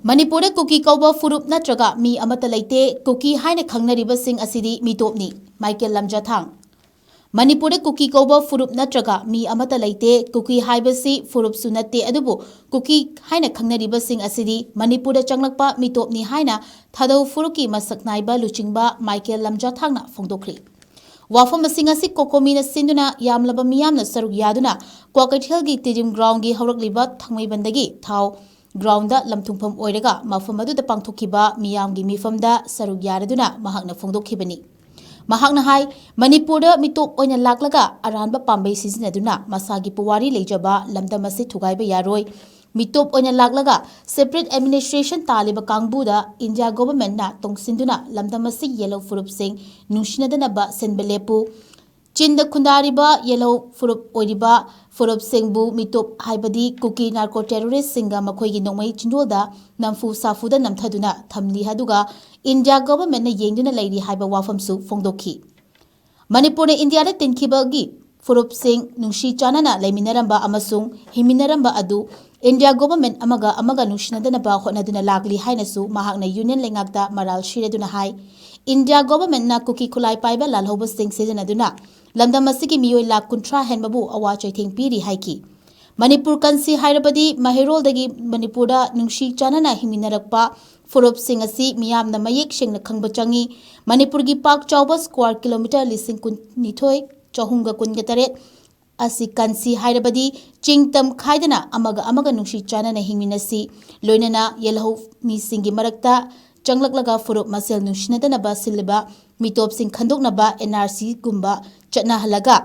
Manipur kuki kauba furup natraga mi amata leite kuki haina khangnaribasing asidi mitopni Michael Lamjathang. Manipur kuki kauba furup natraga mi amata leite kuki haibasi furup sunate adubu kuki haina khangnaribasing asidi Manipur changlakpa mitopni haina thadau furuki masaknaiba luchingba Michael Lamjathangna phongdokri. Wafam asingasi kokomina sinduna yamlaba miyamna saruk yaduna Kwakathelgi Tidim ground gi hawrakliba thangmaibandagi thau ground lamthungpham oiraga mafam adu da pangthokiba miyamgi mifamda saruk yaraduna mahakna phongdokhibani mahakna hai Manipur da mitop oina laklaga aranba pambai sizinaduna masagi puwari leijaba lamdamasi thugaiba yaroi mitop oina laklaga separate administration taliba kangbuda India government na tongsinduna lamdamasi yellow furup sing nushinadana senbelepu Chinda Kundariba yellow furup oiriba furup singbu mitop haibadi kuki narco terrorist singa makoigi nongmai chindoda namfu safuda namthaduna thamli haduga India government na yengduna lairi haiba wafamsu phongdokhi Manipur na India da tinkibagi furup sing nungshi chanana laiminaramba amasung himinaramba adu India government amaga nushinadana ba hotnaduna lagli hainasu mahakna union lengakta maral shireduna hai India government na kuki kulai paiba lalhoba sing sejanaduna lamdamasigi miyoi lak kuntra henbabu awa chaitheng piri haiki Manipur kansi hairabadi mahirol dagi Manipur da nungshi chanana himinarakpa furup sing asi miyamna mayek shengna khangba changi Manipur gi pak chawba square kilometer lising kun nithoi chahunga kunga taret asi kansi hairabadi chingtam khaidana amaga nungshi chanana himinasi loinana yelho mi singi marakta changlak furup masel nushinadana ba silba mitop sing khandoknaba NRC gumba chatna halaga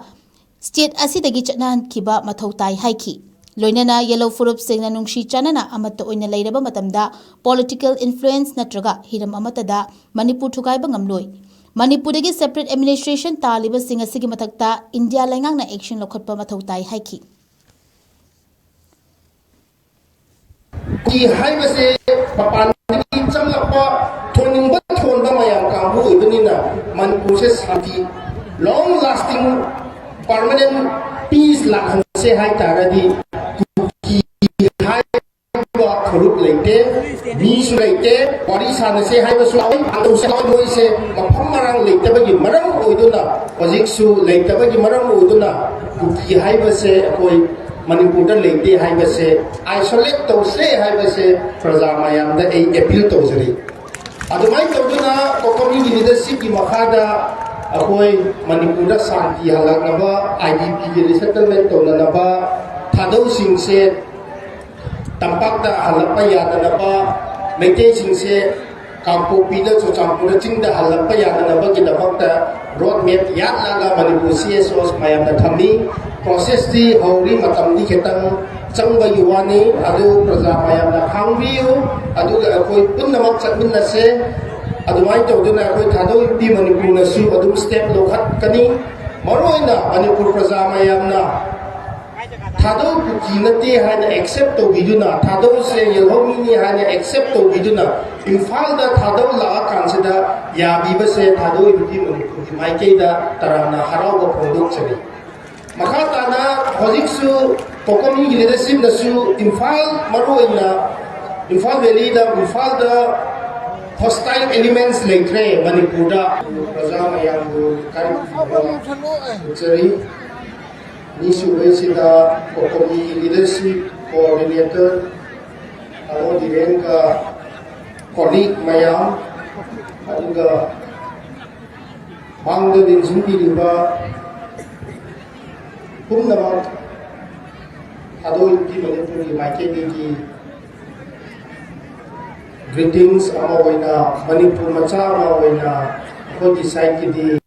state asidagi chatna kiba mathau tai haiki loinana yellow furup sing na nungshi chanana amata oina leiraba matamda political influence natraga hiram amata da Manipur thugaiba ngamloi Manipur dagi separate administration taliba sing asigi mathakta India laingangna action lokhatpa mathau tai haiki ki haibase papan chamlakpa thoning ba thonba mayam kambu ibnina Manipur se santi long lasting permanent peace la hanse hai taradi ki hai ba khurup leite ni su leite bari san se hai ba su ando se moi se mafam marang leite ba gi maram oiduna project su leite ba gi maram oiduna ki hai ba se koi Manipur da leite hai ba se isolate to se hai ba se praja mayam da ei appeal to jari adumai to duna ko community leadership ki makhada akoi Manipur da santi halaknaba IDP ki resettlement to nanaba thadau sing se tampak da halakpa yadanaba meite sing se Kampopi da Chochampur ching da halakpa yadanaba ki dabakta road map yat laga Manipur CSOs mayam da thamni process di hauri matam di ketang changba yuwani adu praja mayam na khangbiu adu akoi punnamak chatminna se adumai tawduna akoi thadoi di Manipur na su adum step lokhat kani maroina Manipur praja mayam na thadoi kukinate hana accept to biduna thadoi se yelhomi ni hana accept to biduna Imphal da thadoi la kansida ya bibase thadoi di Manipur di maikei da tarana harau ba phondok chari Makatana hojiksu kokomi leadership nasu Imphal maroina Imphal Valley da Imphal da hostile elements leitre Manipur da praja mayam bu kari chari nisu besida kokomi leadership coordinator alo diren ka colleague mayam aduga bangda dinjin riba Pumnamak Hadoi ki Manipur ki maikeni ki greetings ama waina Manipur macha ama waina khodi side ki di